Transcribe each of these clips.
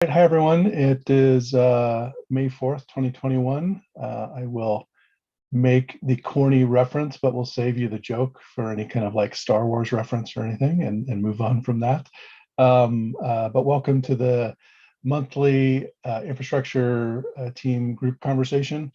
Hi, everyone. It is May 4th, 2021. I will make the corny reference, but we'll save you the joke for any kind of like Star Wars reference or anything and move on from that. But welcome to the monthly infrastructure team group conversation.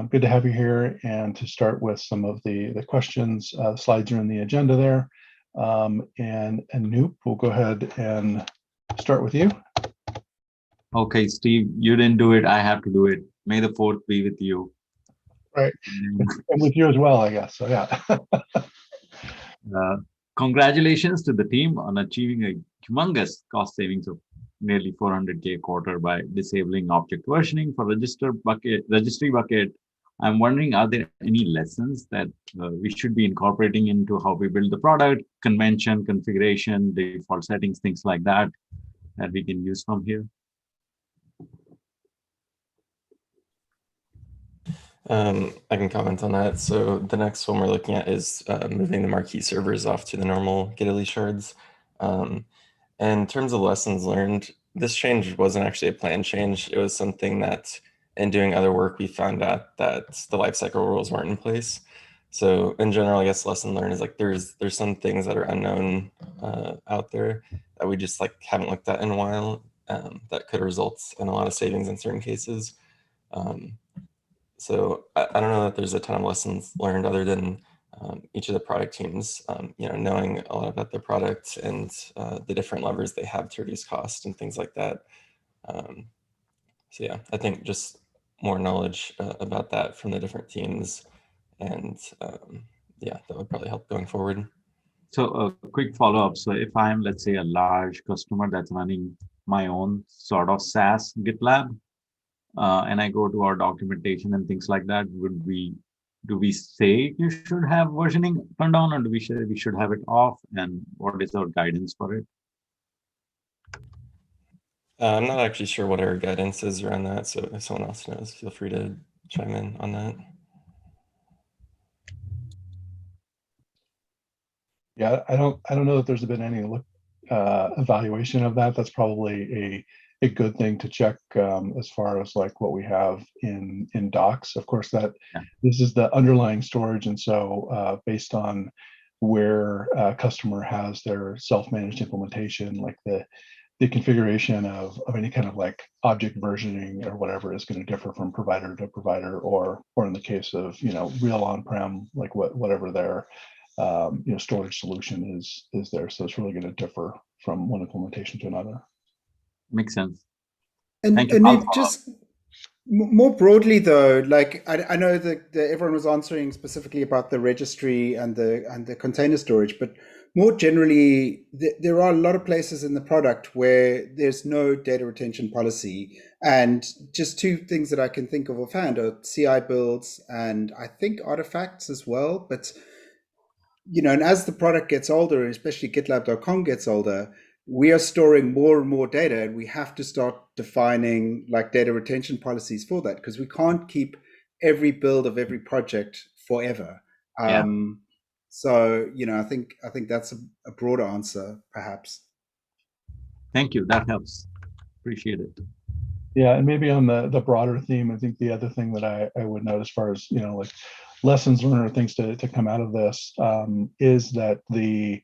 Good to have you here and to start with some of the questions. Slides are in the agenda there. And Anoop, we'll go ahead and start with you. Okay, Steve, you didn't do it. I have to do it. May the 4th be with you. Right. And with you as well, I guess. So, yeah. Congratulations to the team on achieving a humongous cost savings of nearly 400K a quarter by disabling object versioning for registry bucket. I'm wondering, are there any lessons that we should be incorporating into how we build the product, convention, configuration, default settings, things like that we can use from here? I can comment on that. So the next one we're looking at is moving the marquee servers off to the normal Gitterly shards. And in terms of lessons learned, this change wasn't actually a planned change. It was something that in doing other work, we found out that the lifecycle rules weren't in place. So in general, I guess lesson learned is like there's some things that are unknown out there that we just like haven't looked at in a while that could result in a lot of savings in certain cases. So I don't know that there's a ton of lessons learned other than each of the product teams, knowing a lot about their product and the different levers they have to reduce cost and things like that. So yeah, I think just more knowledge about that from the different teams, and yeah, that would probably help going forward. So a quick follow-up. So if I'm, let's say, a large customer that's running my own sort of SaaS GitLab, and I go to our documentation and things like that, do we say you should have versioning turned on, or do we say we should have it off? And what is our guidance for it? I'm not actually sure what our guidance is around that. So if someone else knows, feel free to chime in on that. Yeah, I don't know that there's been any evaluation of that. That's probably a good thing to check as far as like what we have in docs. Of course, that this is the underlying storage, and so based on where a customer has their self-managed implementation, like the configuration of any kind of like object versioning or whatever is going to differ from provider to provider, or in the case of real on-prem, like whatever their storage solution is there. So it's really going to differ from one implementation to another. Makes sense. And just more broadly though, like I know that everyone was answering specifically about the registry and the container storage, but more generally, there are a lot of places in the product where there's no data retention policy. And just two things that I can think of offhand are CI builds and I think artifacts as well. But and as the product gets older, especially GitLab.com gets older, we are storing more and more data, and we have to start defining like data retention policies for that, because we can't keep every build of every project forever. Yeah. So I think that's a broader answer, perhaps. Thank you. That helps. Appreciate it. Yeah, and maybe on the broader theme, I think the other thing that I would note as far as like lessons learned or things to come out of this is that the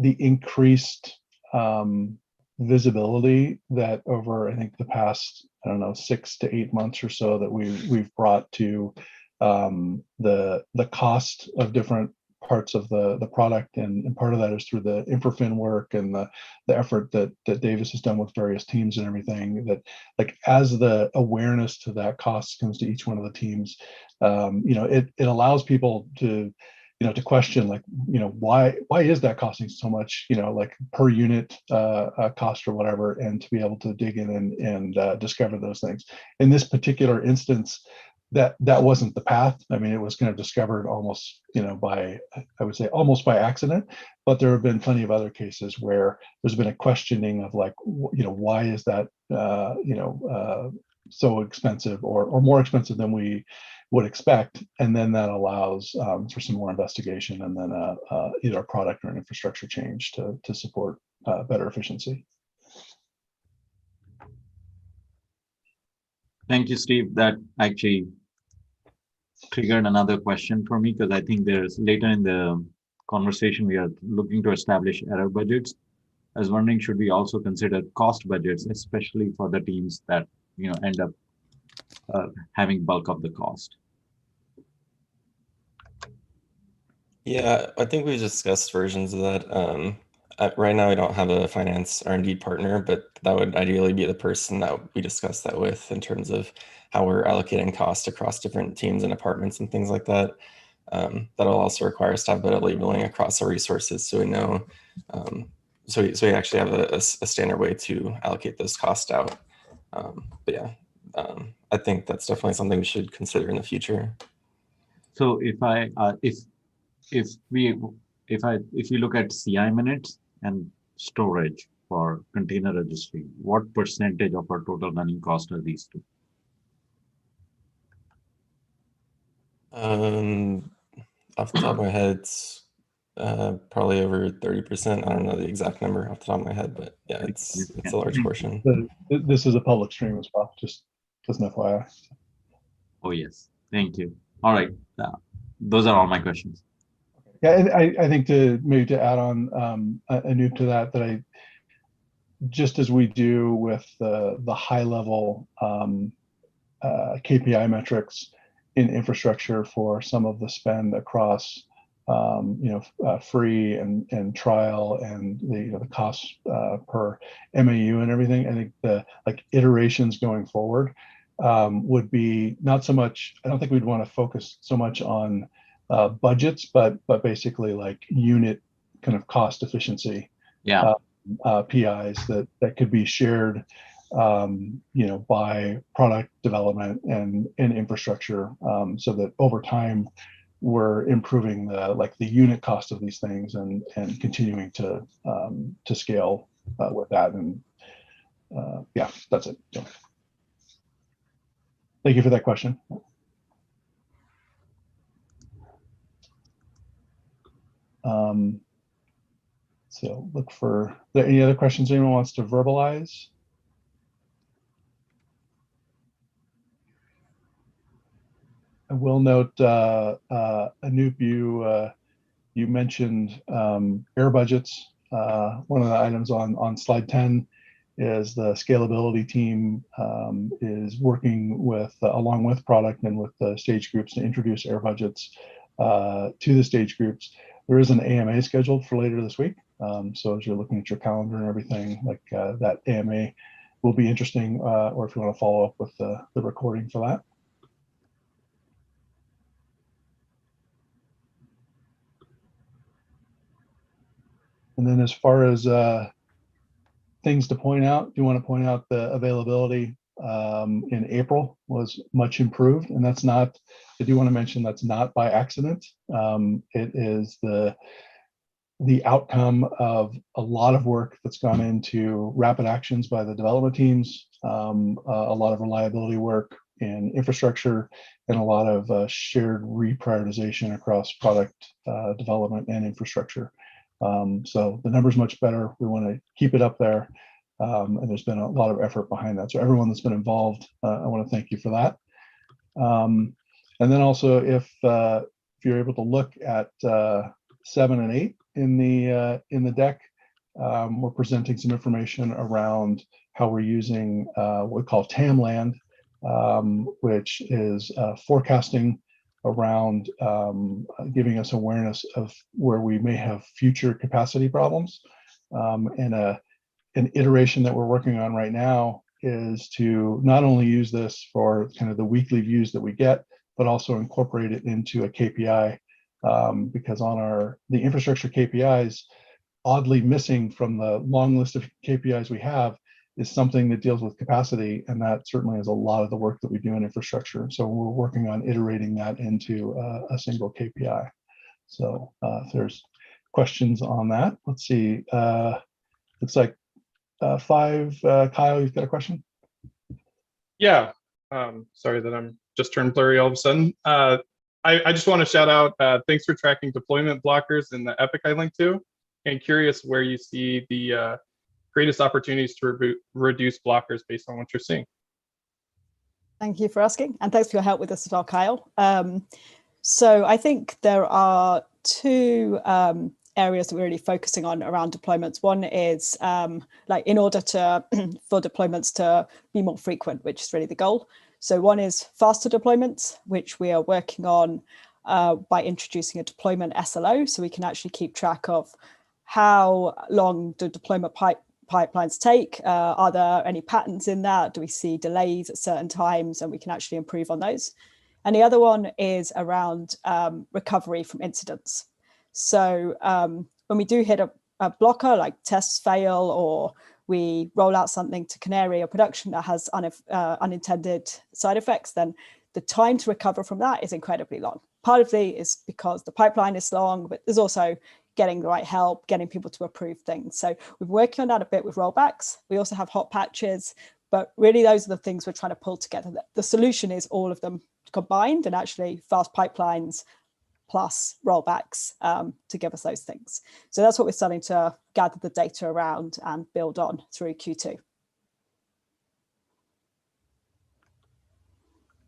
increased visibility that over I think the past 6 to 8 months or so that we've brought to the cost of different parts of the product, and part of that is through the Infrafin work and the effort that Davis has done with various teams and everything, that like as the awareness to that cost comes to each one of the teams, it allows people to to question like why is that costing so much, like per unit cost or whatever, and to be able to dig in and discover those things. In this particular instance, that wasn't the path. I mean, it was kind of discovered almost, by, I would say almost by accident, but there have been plenty of other cases where there's been a questioning of like, why is that, so expensive or more expensive than we would expect. And then that allows for some more investigation, and then either a product or an infrastructure change to support better efficiency. Thank you, Steve. That actually triggered another question for me because I think there's later in the conversation we are looking to establish error budgets. I was wondering, should we also consider cost budgets, especially for the teams that end up having bulk of the cost? Yeah, I think we've discussed versions of that. Right now, we don't have a finance R&D partner, but that would ideally be the person that we discuss that with in terms of how we're allocating cost across different teams and departments and things like that. That'll also require us to have better labeling across our resources so we know. So we actually have a standard way to allocate those costs out. But yeah, I think that's definitely something we should consider in the future. So if we look at CI minutes and storage for container registry, what percentage of our total running cost are these two? Off the top of my head, it's probably over 30%. I don't know the exact number off the top of my head, but yeah, it's a large portion. This is a public stream as well, just as an FYI. Oh yes, thank you. All right, those are all my questions. Yeah, and I think to add on Anoop to that I just as we do with the high level KPI metrics in infrastructure for some of the spend across free and trial and the costs per MAU and everything. I think the iterations going forward would be not so much. I don't think we'd want to focus so much on budgets, but basically like unit kind of cost efficiency. Yeah. PIs that could be shared, by product development and infrastructure, so that over time we're improving the unit cost of these things and continuing to scale with that. And yeah, that's it. So, thank you for that question. So look for any other questions anyone wants to verbalize. I will note, Anoop, you mentioned air budgets. One of the items on slide 10 is the scalability team is working with along with product and with the stage groups to introduce air budgets to the stage groups. There is an AMA scheduled for later this week. So as you're looking at your calendar and everything, like that AMA will be interesting, or if you want to follow up with the recording for that. And then as far as things to point out, do you want to point out the availability in April was much improved? And that's not, I do want to mention that's not by accident. It is the outcome of a lot of work that's gone into rapid actions by the development teams, a lot of reliability work in infrastructure, and a lot of shared reprioritization across product development and infrastructure. So the number's much better. We want to keep it up there. And there's been a lot of effort behind that. So everyone that's been involved, I want to thank you for that. And then also if you're able to look at 7 and 8 in the deck, we're presenting some information around how we're using what we call TAMLand, which is forecasting around giving us awareness of where we may have future capacity problems. And an iteration that we're working on right now is to not only use this for kind of the weekly views that we get, but also incorporate it into a KPI, because on the infrastructure KPIs, oddly missing from the long list of KPIs we have is something that deals with capacity, and that certainly is a lot of the work that we do in infrastructure. So we're working on iterating that into a single KPI. So if there's questions on that, let's see. Looks like 5, Kyle, you've got a question? Yeah, sorry that I'm just turned blurry all of a sudden. I just want to shout out, thanks for tracking deployment blockers in the Epic I linked to, and curious where you see the greatest opportunities to reduce blockers based on what you're seeing. Thank you for asking, and thanks for your help with this as well, Kyle. So I think there are two areas that we're really focusing on around deployments. One is like in order to for deployments to be more frequent, which is really the goal. So one is faster deployments, which we are working on by introducing a deployment SLO, so we can actually keep track of how long the deployment pipelines take. Are there any patterns in that? Do we see delays at certain times? And we can actually improve on those. And the other one is around recovery from incidents. So when we do hit a blocker, like tests fail, or we roll out something to Canary or production that has unintended side effects, then the time to recover from that is incredibly long. Partly is because the pipeline is long, but there's also getting the right help, getting people to approve things. So we're working on that a bit with rollbacks. We also have hot patches, but really those are the things we're trying to pull together. The solution is all of them combined, and actually fast pipelines plus rollbacks to give us those things. So that's what we're starting to gather the data around and build on through Q2.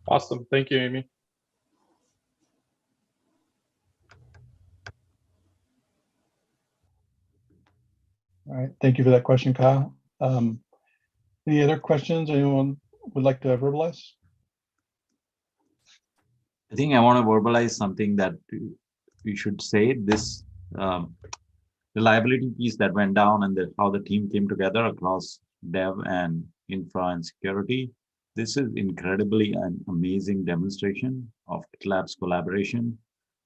Awesome. Thank you, Amy. All right, thank you for that question, Kyle. Any other questions anyone would like to verbalize? I think I want to verbalize something that we should say. This reliability piece that went down and how the team came together across dev and infra and security. This is incredibly an amazing demonstration of GitLab's collaboration.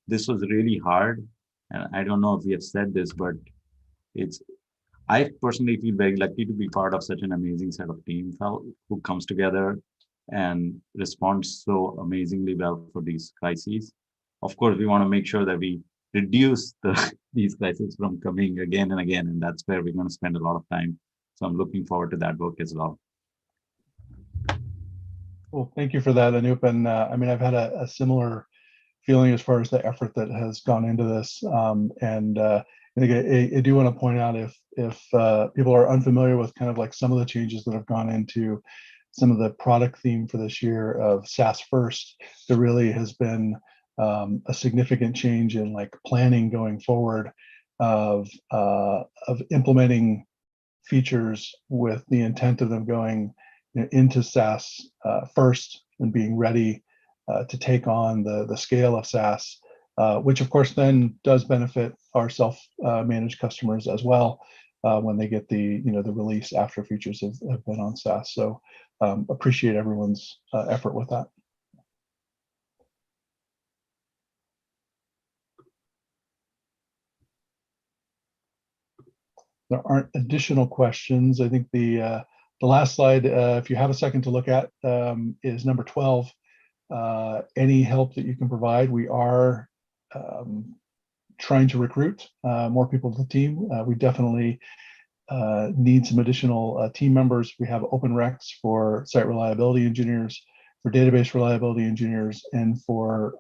This was really hard. And I don't know if we have said this, but I personally feel very lucky to be part of such an amazing set of team who comes together and responds so amazingly well for these crises. Of course, we want to make sure that we reduce these crises from coming again and again, and that's where we're going to spend a lot of time. So I'm looking forward to that work as well. Well, thank you for that, Anup. And I mean, I've had a similar feeling as far as the effort that has gone into this. I think I do want to point out if people are unfamiliar with kind of like some of the changes that have gone into some of the product theme for this year of SaaS first, there really has been a significant change in like planning going forward of implementing features with the intent of them going into SaaS first and being ready to take on the scale of SaaS, which of course then does benefit our self-managed customers as well when they get the the release after features have been on SaaS. So appreciate everyone's effort with that. There aren't additional questions. I think the last slide, if you have a second to look at, is number 12. Any help that you can provide. We are trying to recruit more people to the team. We definitely need some additional team members. We have open recs for site reliability engineers, for database reliability engineers, and for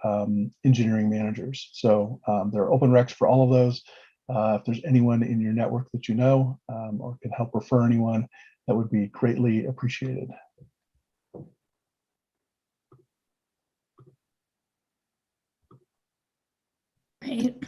engineering managers. So there are open recs for all of those. If there's anyone in your network that you know or can help refer anyone, that would be greatly appreciated. Right.